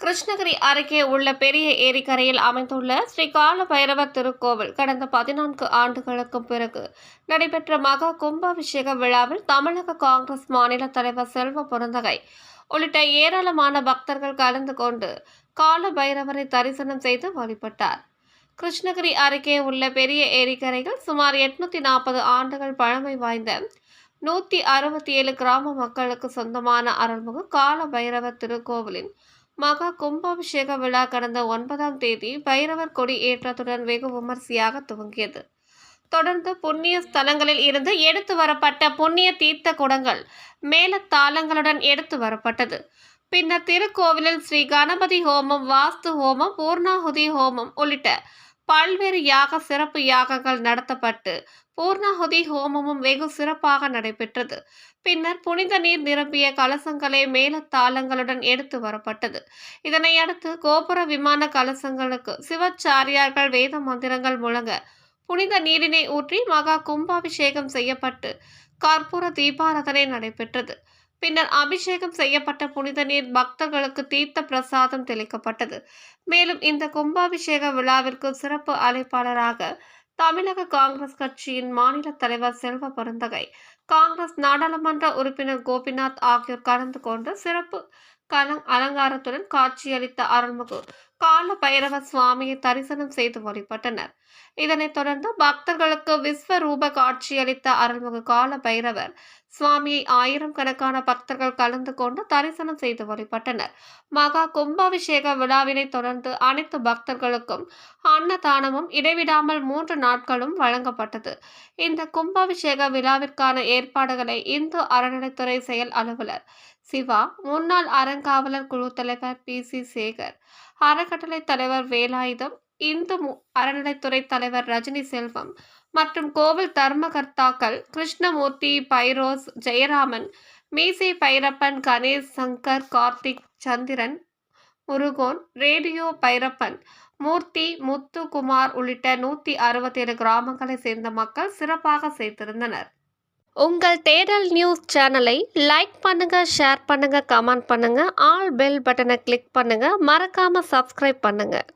கிருஷ்ணகிரி அருகே உள்ள பெரிய ஏரிக்கரையில் அமைந்துள்ள ஸ்ரீ கால பைரவர் திருக்கோவில் கடந்த 14 ஆண்டுகளுக்கு பிறகு நடைபெற்ற மகா கும்பாபிஷேக விழாவில் தமிழக காங்கிரஸ் மாநில தலைவர் செல்வ பெருந்தகை உள்ளிட்ட ஏராளமான பக்தர்கள் கலந்து கொண்டு கால பைரவரை தரிசனம் செய்து வழிபட்டார். கிருஷ்ணகிரி அருகே உள்ள பெரிய ஏரிக்கரையில் சுமார் 840 ஆண்டுகள் பழமை வாய்ந்த 167 கிராம மக்களுக்கு சொந்தமான அருள்மிகு கால பைரவர் திருக்கோவிலின் மகா கும்பாபிஷேக விழா கடந்த 9ஆம் தேதி பைரவர் கொடி ஏற்றத்துடன் வெகு விமரிசையாக துவங்கியது. தொடர்ந்து புண்ணிய ஸ்தலங்களில் இருந்து எடுத்து வரப்பட்ட புண்ணிய தீர்த்த குடங்கள் மேளதாளங்களுடன் எடுத்து வரப்பட்டது. பின்னர் திருக்கோவிலில் ஸ்ரீ கணபதி ஹோமம், வாஸ்து ஹோமம், பூர்ணாகுதி ஹோமம் உள்ளிட்ட பல்வேறு சிறப்பு யாகங்கள் நடத்தப்பட்டு பூர்ணாகுதி ஹோமமும் வெகு சிறப்பாக நடைபெற்றது. பின்னர் புனித நீர் நிரம்பிய கலசங்களே மேளதாளங்களுடன் எடுத்து வரப்பட்டது. இதனையடுத்து கோபுர விமான கலசங்களுக்கு சிவாச்சாரியார்கள் வேத மந்திரங்கள் முழங்க புனித நீரினை ஊற்றி மகா கும்பாபிஷேகம் செய்யப்பட்டு கற்பூர தீபாராதனை நடைபெற்றது. பின்னர் அபிஷேகம் செய்யப்பட்ட புனித நீர் பக்தர்களுக்கு தீர்த்த பிரசாதம் தெளிக்கப்பட்டது. மேலும் இந்த கும்பாபிஷேக விழாவிற்கு சிறப்பு அழைப்பாளராக தமிழக காங்கிரஸ் கட்சியின் மாநில தலைவர் செல்வ பெருந்தகை, காங்கிரஸ் நாடாளுமன்ற உறுப்பினர் கோபிநாத் ஆகியோர் கலந்து கொண்டு சிறப்பு அலங்காரத்துடன் காட்சியளித்த அருள்மிகு கால பைரவ சுவாமியை தரிசனம் செய்து வழிபட்டனர். இதனைத் தொடர்ந்து பக்தர்களுக்கு விஸ்வரூப காட்சியளித்த அருள்மிகு கால பைரவர் சுவாமியை ஆயிரக்கணக்கான பக்தர்கள் கலந்து கொண்டு தரிசனம் செய்து வழிபட்டனர். மகா கும்பாபிஷேக விழாவினை தொடர்ந்து அனைத்து பக்தர்களுக்கும் அன்னதானமும் இடைவிடாமல் 3 நாட்களும் வழங்கப்பட்டது. இந்த கும்பாபிஷேக விழாவிற்கான ஏற்பாடுகளை இந்து அறநிலைத்துறை செயல் அலுவலர் சிவா, முன்னாள் அறங்காவலர் குழு தலைவர் PC சேகர், அறக்கட்டளை தலைவர் வேலாயுதம், இந்து அறநிலைத்துறை தலைவர் ரஜினி செல்வம் மற்றும் கோவில் தர்மகர்த்தாக்கள் கிருஷ்ணமூர்த்தி, பைரோஸ், ஜெயராமன், மீசை பைரப்பன், கணேஷ், சங்கர், கார்த்திக், சந்திரன், முருகோன், ரேடியோ பைரப்பன், மூர்த்தி, முத்து குமார் உள்ளிட்ட 167 கிராமங்களை சேர்ந்த மக்கள் சிறப்பாக செய்திருந்தனர். உங்கள் தேடல் நியூஸ் சேனலை லைக் பண்ணுங்க, ஷேர் பண்ணுங்க, கமெண்ட் பண்ணுங்க, ஆல் பெல் பட்டனை கிளிக் பண்ணுங்க, மறக்காம சப்ஸ்கிரைப் பண்ணுங்க.